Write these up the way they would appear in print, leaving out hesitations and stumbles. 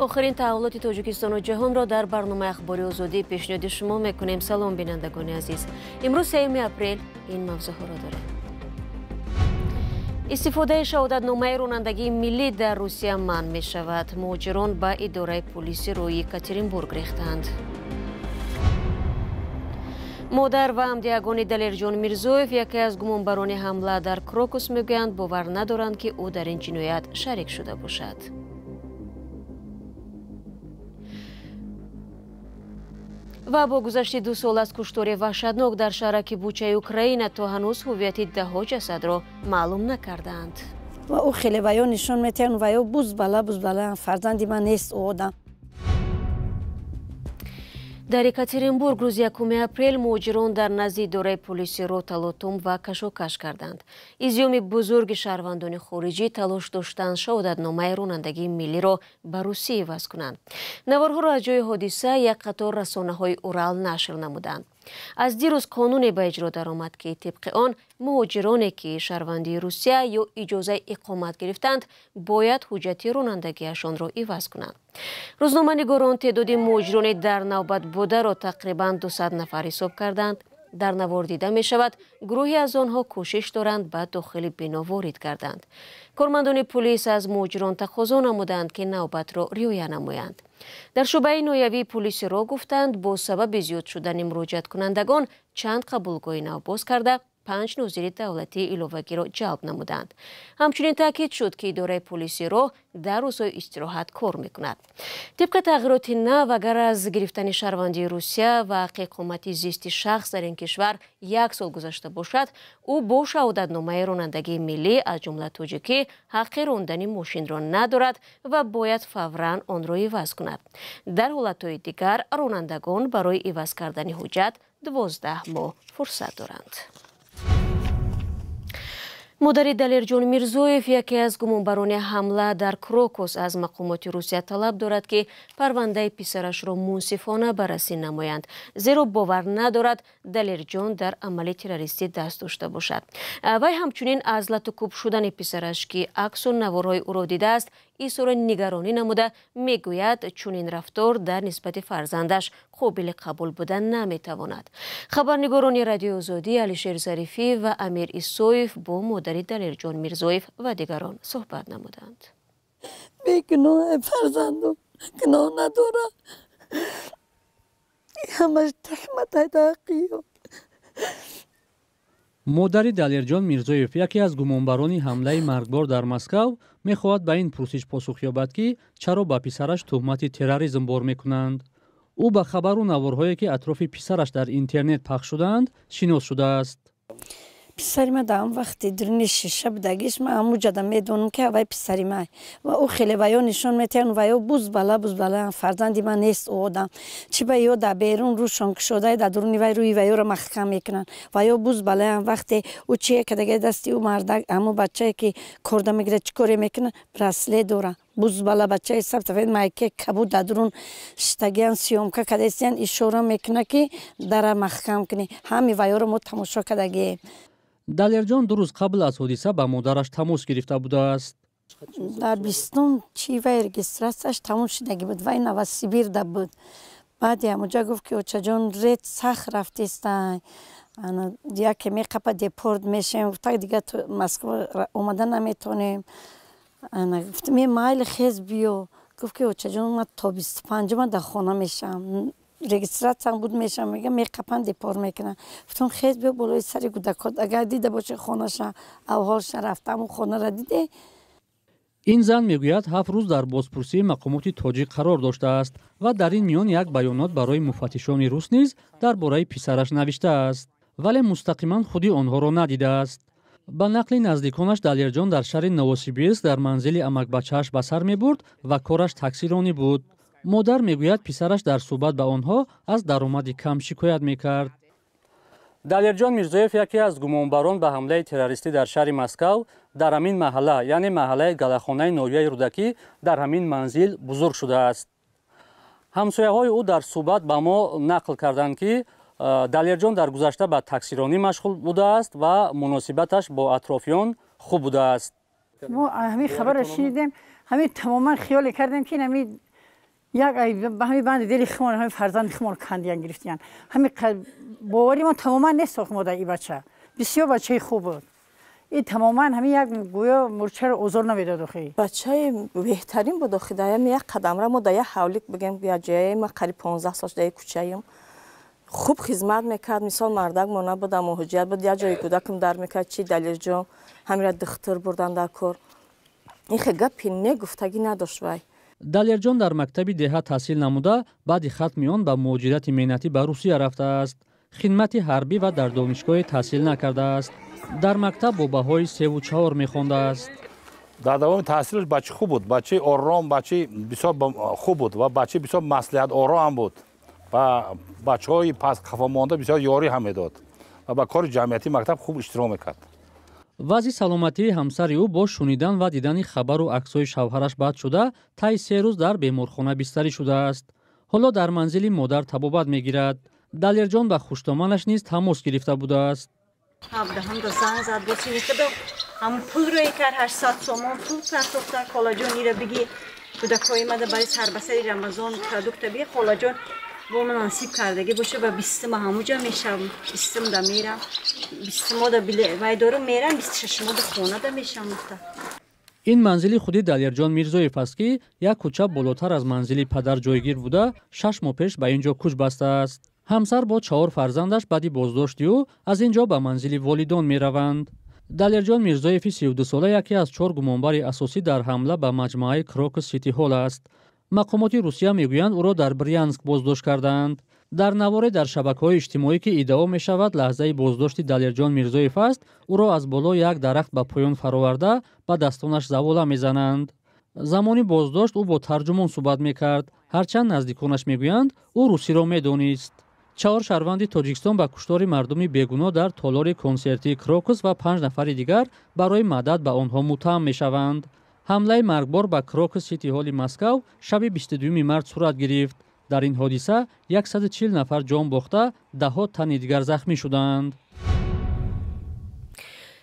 آخرین تحولات تاجیکستان و جهان را در برنامه اخباری آزادی پیشنهاد شما میکنیم. سلام بینندگان عزیز. امروز 3 اپریل این موضوع را داریم. استفاده شهادتنامه رانندگی ملی در روسیه منع می شود. مهاجران به اداره پلیس روی یکاترینبورگ ریختند. مادر و همدیگان دلیرجان میرزویف یکی از گمانبران حمله در کروکوس میگویند باور ندارند که او در این جنایت شریک شده باشد. و با گذشت 2 سال از کشتار وحشتناک در شهرک بوچه اوکراین تا هنوز هویت ده‌ها جسد را معلوم نکردند. و او خیلی ویا نشون میتن ویا بوز فرزندی من نیست او آدم. در یکاترینبورگ روز 1 اپریل مهاجران در نزد اداره پلیس رو تلاطم و کشاکش کردند. ازیوم بزرگ شهروندان خارجی تلاش داشتند شهادتنامه رانندگی ملی را به روسیه عوض کنند. نوارها را از جای حادثه یک قطار رسانه‌های اورال نشر نمودند. از دیروز قانونی به اجرا درآمد که طبق آن مهاجرانی که شهروندی روسیه یا اجازه اقامت گرفتند باید حجت رانندگیشان را عوض کنند. روزنامه‌نگاران تعداد مهاجران در نوبت بوده را تقریباً 200 نفر حساب کردند. در نوار دیده می شود گروهی از آنها کوشش دارند به داخل بنا وارد کردند. کارمندان پلیس از مهاجران تقاضا نمودند که نوبت را رعایت نمایند. در شعبه نویوی پلیس را گفتند با سبب زیاد شدن مراجعت کنندگان چند قبولگاه نو باز کرده 5 ناظر دولتی علاوگی را جلب نمودند. همچنین تاکید شد که اداره پلیس را در روزهای استراحت کار میکند. طبق تغییرات نو اگر از گرفتن شهروندی روسیه و اقامت زیست شخص در این کشور 1 سال گذشته باشد، او با شهادتنامه رانندگی ملی از جمله تاجیکی حق راندن ماشین را ندارد و باید فوراً آن را عوض کند. در حالتهای دیگر رانندگان برای عوض کردن حجت 12 ماه فرصت دارند. مادر دلیرجان میرزویف یکی از گمانبران حمله در کروکوس از مقامات روسیه طلب دارد که پرونده پسرش را منصفانه بررسی نمایند، زیرا باور ندارد دلیرجان در عمل تروریستی دست داشته باشد. وی همچنین از لطوکوب شدن پسرش که عکس و نوارهای او را دیده است اظهار نگرانی نموده میگوید چنین رفتار در نسبت فرزندش قابل قبول بودن نمیتواند. خبرنگاران رادیو آزادی علیشیر ظریفی و امیر ایسویف با مادر دلیرجان میرزویف و دیگران صحبت نمودند. بیگناه فرزندم گناه نداره، همش تحمت حقیقی. مادر دلیرجان میرزویف یکی از گمانبران حمله مرگبار در مسکو میخواهد به این پرسش پاسخ یابد که چرا به پسرش تهمت تروریسم بار میکنند. او به خبر و نوارهایی که اطراف پسرش در اینترنت پخش شدند شناس شده است. پسری ما در وقتی درون شیشه بودگیش من همو جدا میدونم که وای پسری ما و او خیلی ویا نشون میتن ویا بوز بالا فرزندی من نیست او آدم چی به یو در بیرون روشان شده در درون وی روی ویا رو محکم میکنن ویا بوز بالا وقتی او چیه که دیگه دستی او مردک همو بچه که کرده میگیره چیکاری میکنه برسله دورن بوز بالا بچه سب تفید مایکه کبود در درون شتگیان سیومکا کدیستیان اشاره میکنه که در محکم کنی همی ویا رو ما تماشا کردگی. دلیرجان 2 روز قبل از حادثه با مادرش تماس گرفته بوده است. در 20 چی وی رجیستراسیش تموم شدگی بود وی نوسیبیر ده بود. بعد همونجا گفت که اوچه جان رید سخت رفتیستن دیگه که می قپا دیپورت میشیم تا دیگه تو مسکو اومدن نمیتونیم. گفتم می مایل خیز بیو گفت که اوچه جان من تا 25 من در خانه میشم رجیستراسیون بود میشم میگه می قپن دیپور میکنن. گفتم خیز بیو بالای سری گودکات اگر دیده باشه خانه‌ش اوهالش رفتم و خانه را دیده. این زن میگوید 7 روز در بازپرسی مقامات تاجیک قرار داشته است و در این میان یک بیانات برای مفتشان روس نیز درباره پسرش نوشته است، ولی مستقیما خودی آنها را ندیده است. با نقل نزدیکانش دلیرجان در شهر نووسیبیرسک در منزل امک بچه‌اش به سر میبرد و کارش تاکسیرانی بود. مادر میگوید پسرش در صحبت با آنها از درآمد کم شکایت میکرد. دلیرجان میرزویف یکی از گمانبران به حمله تروریستی در شهر مسکو در همین محله یعنی محله گلاخانه نویه رودکی در همین منزل بزرگ شده است. همسایه‌های او در صحبت با ما نقل کردند که دلیرجان در گذشته به تاکسیرانی مشغول بوده است و مناسبتش با اطرافیان خوب بوده است. ما همین خبر شنیدیم همین تماما خیال کردیم که همین یک به همین بند دل خمار همین فرزند خمار کندیان گرفتیان همین باوری ما تماما نساخت ما در این بچه بسیار بچه خوب بود این تماما همین یک گویا مرچه رو ازار نمیداد خیلی بچه بهترین بود خدایم یک قدم را ما در یک حولیک بگم بیا جای ما قریب 15 سال در کوچه‌ایم خوب خدمت میکرد مثال مردک ما نبود مهاجرت بود یا جای کودکم در میکرد چی دلیر جام همین را دختر بردن در کار این خیلی گپی نگفتگی نداشت وای далерҷон дар мактаби деҳа таҳсил намуда баъди хатми он ба муҳоҷирати меҳнатӣ ба русия рафтааст. хидмати ҳарбӣ ва дар донишгоҳе таҳсил накардааст. дар мактаб бо баҳои 3-4 мехондааст. дар давоми таҳсилаш бача хуб буд, бачаи ором, бачаи бисёр хуб буд ва бачаи бисёр маслиҳатором ҳам буд. ва бачаҳои паст хафомонда бисёр ёрӣ ҳам медод ва ба кори ҷамъиятии мактаб хуб иштирок мекард. вазъи саломатии ҳамсари ӯ бо шунидан ва дидани хабару аксҳои шавҳараш бад шуда таи 3 рӯз дар беморхона бистарӣ шудааст. ҳоло дар манзили модар табобат мегирад. далерҷон ба хуштоманаш низ тамос гирифта будааст. زنگ زد بسید که هم پول روی کرد 800 سومون پول پرداختن خالا جون ایره بگی کودکای مده برای سربسری رمضان پروداکت بگی خالا جون با من نصیب کردگی باشه و 20 ما همونجا میشم 20 دا میرم 20 ما دا بله وای دارم میرم 26 ما دا خونه دا میشم این منزلی خودی далерҷон мирзоев аст ки як кӯча болотар аз манзили падар ҷойгир буда 6 моҳ пеш ба ин ҷо кӯч бастааст. ҳамсар бо 4 фарзандаш баъди боздошти ӯ аз ин ҷо ба манзили волидон мераванд. далерҷон мирзоеви 32 сола яке аз 4 гумонбари асосӣ дар ҳамла ба маҷмӯаи Крокус Сити Ҳол аст. мақомоти Русия мегӯянд ӯро дар Брянск боздошт карданд. дар наворе дар шабакаҳои иҷтимоӣ ки иддао мешавад лаҳзаи боздошти далерҷон мирзоев аст, ӯро аз боло як дарахт ба поён фароварда ба дастонаш завола мезананд. замони боздошт ӯ бо тарҷумон суҳбат мекард, ҳарчанд наздиконаш мегӯянд ӯ русиро медонист. 4 шаҳрванди тоҷикистон ба куштори мардуми бегуноҳ дар толори консертии Крокус ва 5 нафари дигар барои мадад ба онҳо муттаҳам мешаванд. ҳамлаи маргбор ба Крокус Сити Ҳоли Москав шаби 22 март сурат гирифт. дар ин ҳодиса 140 нафар ҷон бохта, даҳо тани дигар захмӣ шуданд.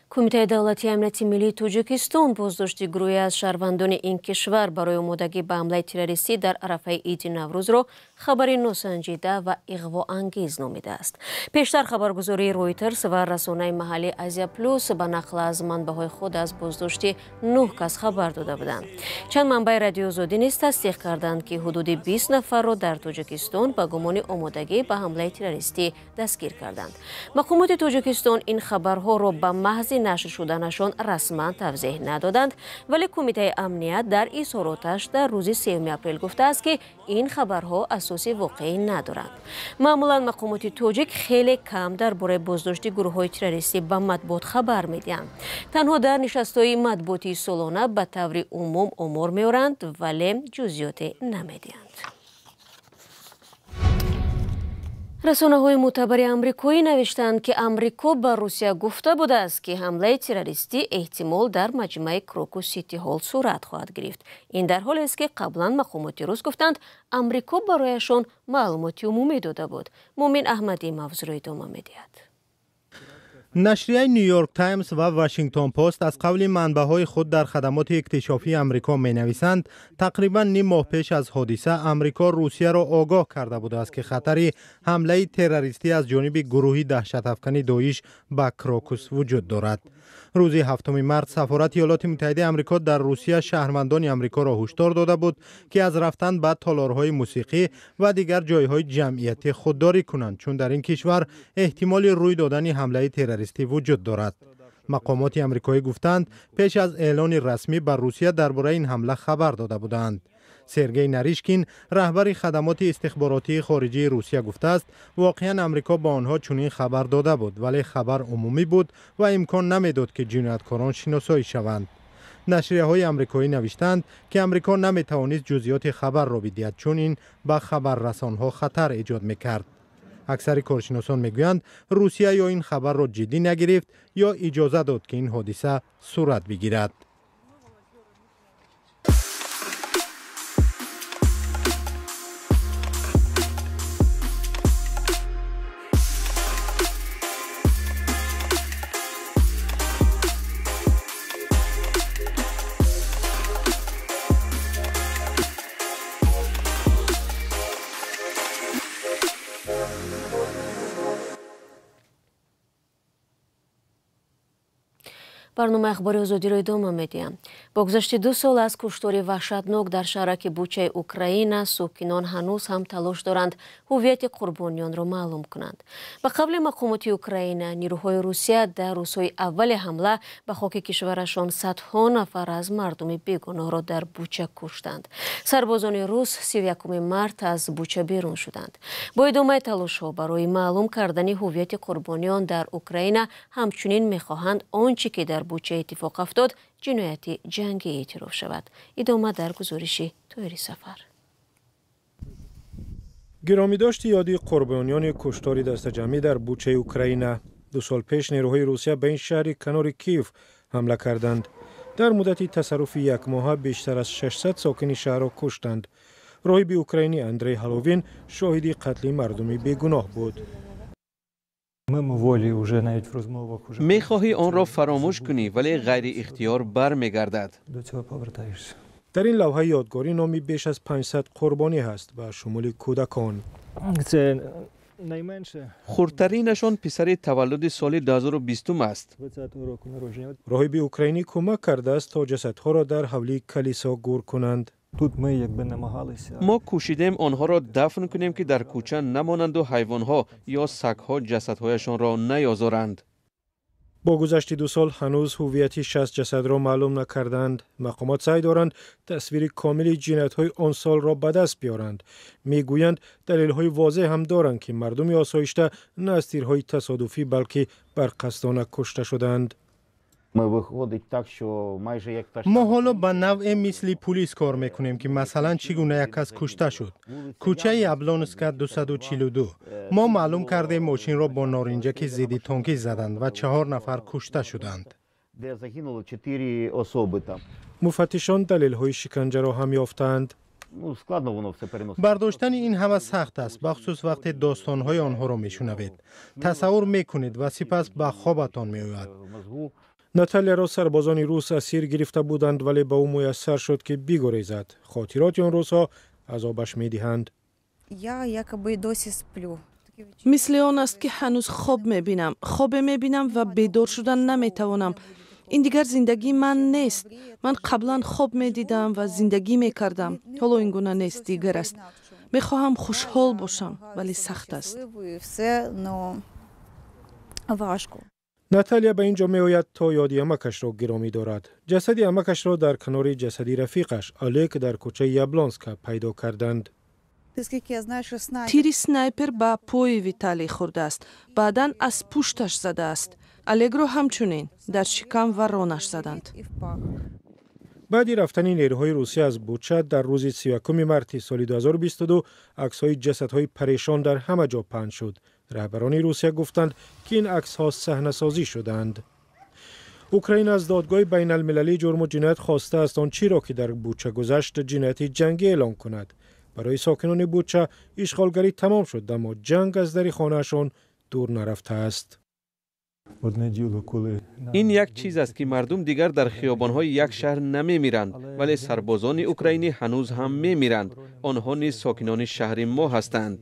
кумитаи давлатии амнияти миллии тоҷикистон боздошти гурӯҳе аз шаҳрвандони ин кишвар барои омодагӣ ба ҳамлаи террористӣ дар арафаи иди наврӯзро хабари носанҷида ва иғвоангез номидааст. пештар хабаргузории Reuters ва расонаи маҳаллии Азия Плюс ба нақл аз манбаъҳои худ аз боздошти 9 кас хабар дода буданд. чанд манбаи радиозодӣ низ тасдиқ карданд ки ҳудуди 20 нафарро дар Тоҷикистон ба гумони омодагӣ ба ҳамлаи террористӣ дастгир карданд. мақомоти Тоҷикистон ин хабарҳоро ба маҳзи нашр шуданашон расман тавзеҳ надоданд, вале кумитаи амният дар изҳороташ дар рӯзи 3 апрел гуфтааст ки ин хабарҳо асоси воқеӣ надоранд. маъмулан мақомоти тоҷик хеле кам дар бораи боздошти гурӯҳҳои террористӣ ба матбуот хабар медиҳанд. танҳо дар нишастҳои матбуотии солона ба таври умум омор меоранд, вале ҷузъиёте намедиҳанд. расонаҳои мӯътабари амрикоӣ навиштанд ки амрико ба русия гуфта будааст ки ҳамлаи террористӣ эҳтимол дар маҷмӯаи Крокус Сити Ҳол сурат хоҳад гирифт. ин дар ҳолест ки қаблан мақомоти рус гуфтанд амрико барояшон маълумоти умумӣ дода буд. муъмин аҳмадӣ мавзӯъро идома медиҳад. نشریه نیویورک تایمز و واشنگتن پست از قول منبع‌های خود در خدمات اکتشافی آمریکا می‌نویسند تقریباً نیم ماه پیش از حادثه آمریکا روسیه را آگاه کرده بود است که خطر حمله تروریستی از جانب گروهی دهشت‌افکن داعش به کراکوس وجود دارد. روز 7 مارس سفارت ایالات متحده آمریکا در روسیه شهروندان آمریکا را هشدار داده بود که از رفتن به تالارهای موسیقی و دیگر جایهای جمعیتی خودداری کنند، چون در این کشور احتمال روی دادن حمله تروریستی وجود دارد. مقامات آمریکایی گفتند پیش از اعلان رسمی بر روسیه درباره این حمله خبر داده بودند. سرگئی نریشکین رهبر خدمات استخباراتی خارجی روسیه گفته است واقعا آمریکا با آنها چنین خبر داده بود، ولی خبر عمومی بود و امکان نمیداد که جنایتکاران شناسایی شوند. نشریه‌های آمریکایی نوشتند که آمریکا نمیتوانست جزئیات خبر را بدهد، چون این به خبررسان‌ها خطر ایجاد میکرد. اکثر کارشناسان میگویند روسیه یا این خبر را جدی نگرفت یا اجازه داد که این حادثه صورت بگیرد. برنامه اخباری آزادی را ادامه میدیم. با گذشت 2 سال از کشتار وحشتناک در شهرک بوچه اوکراین، ساکنان هنوز هم تلاش دارند هویت قربانیان را معلوم کنند. به قبل مقامات اوکراین، نیروهای روسیه در روزهای اول حمله به خاک کشورشان صدها نفر از مردم بیگناه را در بوچه کشتند. سربازان روس 31 مارت از بوچه بیرون شدند. با ادامه تلاش‌ها برای معلوم کردن هویت قربانیان در اوکراین، همچنین می‌خواهند آنچه که در بوچه اتفاق افتاد جنایت جنگی اعتراف شود. ادامه در گزارش طاهری سفر. گرامی داشت یادی قربانیان کشتار دست جمعی در بوچه اوکراین. 2 سال پیش نیروهای روسیه به این شهر کنار کیف حمله کردند. در مدت تصرف 1 ماه بیشتر از 600 ساکن شهر را کشتند. راهب اوکراینی اندری هالووین شاهدی قتل مردم بیگناه بود. میخواهی آن را فراموش کنی ولی غیر اختیار بر میگردد. در این لوحه یادگاری نامی بیش از 500 قربانی هست و شمول کودکان. خردترینشان پسر تولد سال 2020 است. راهب اوکراینی کمک کرده است تا جسدها را در حولی کلیسا گور کنند. ما کوشیدیم آنها را دفن کنیم که در کوچه نمانند و حیوانها یا سگها جسدهایشان را نیازارند. با گذشت 2 سال هنوز هویت 60 جسد را معلوم نکردند. مقامات سعی دارند تصویر کامل جنایت‌های آن سال را به دست بیارند. میگویند دلیل‌های واضح هم دارند که مردم آسایشته نه از تیرهای تصادفی بلکه برقصدانه کشته شدند. ما حالا به نوع مثل پلیس کار میکنیم که مثلا چگونه یک کس کشته شد. کوچه ابلونسکا 242 ما معلوم کردیم ماشین را با نارنجک ضد تانکی زدند و 4 نفر کشته شدند. مفتشان دلیل‌های شکنجه را هم یافتند. برداشتن این همه سخت است، بخصوص وقتی داستان‌های آنها را میشنوید. تصور میکنید و سپس به خوابتان میآید. ناتالیا را سربازان روس اسیر گرفته بودند ولی به او میسر شد که بگریزد. خاطرات آن روزها عذابش میدهند. مثل آن است که هنوز خواب میبینم و بیدار شدن نمیتوانم. این دیگر زندگی من نیست. من قبلا خواب میدیدم و زندگی میکردم. حالا این گونه نیست، دیگر است. میخواهم خوشحال باشم ولی سخت است. ناتالیا به اینجا میآید تا یادی امکش را گرامی دارد. جسد امکش را در کنار جسدی رفیقش الیک در کوچه یابلونسکا پیدا کردند. تیر سنایپر به پای ویتالی خورده است. بعداً از پشتش زده است. الیک را همچنین در شکم و رانش زدند. بعد رفتن نیروهای روسیه از بوچه در روز 31 مارت سال 2022 عکس‌های جسدهای پریشان در همه جا پهن شد. رهبران روسیه گفتند که این عکس‌ها صحنه‌سازی شدند. اوکراین از دادگاه بین المللی جرم و جنایت خواسته است آنچه را که در بوچه گذشت جنایت جنگی اعلام کند. برای ساکنان بوچه اشغالگری تمام شد اما جنگ از در خانه‌شان دور نرفته است. این یک چیز است که مردم دیگر در خیابان‌های یک شهر نمی‌میرند ولی سربازان اوکراینی هنوز هم می‌میرند. آنها نیز ساکنان شهر ما هستند.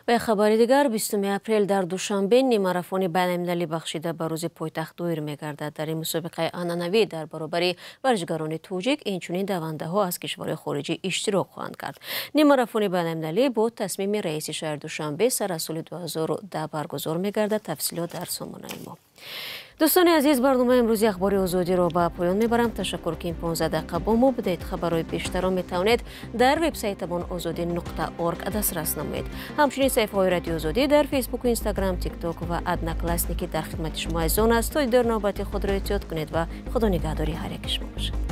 و خبر دیگر 20 اپریل در دوشنبه نیمه‌ماراتون بین‌المللی بخشیده به روز پایتخت دایر می‌گردد. در این مسابقه عنعنوی در برابر ورزشکاران توجیک اینچنین دونده‌ها از کشورهای خارجی اشتراک خواهند کرد. نیمه‌ماراتون بین‌المللی با تصمیم رئیس شهر دوشنبه سر از سال 2010 برگزار می‌گردد. تفصیلات در سامانه ما. دوستان عزیز، برنامه امروزی اخبار آزادی را به پایان میبرم. تشکر که این 15 دقیقه با ما بودید. خبرهای بیشتر را میتوانید در وبسایتمان azadi.org دسترس نمایید. همچنین صفحه های رادیو آزادی در فیسبوک و اینستاگرام، تیک توک و ادنا کلاسنیکی در خدمت شما عزیزان است. تا در نوبت خود را احتیاط کنید و خدا نگهداری هر یک شما باشد.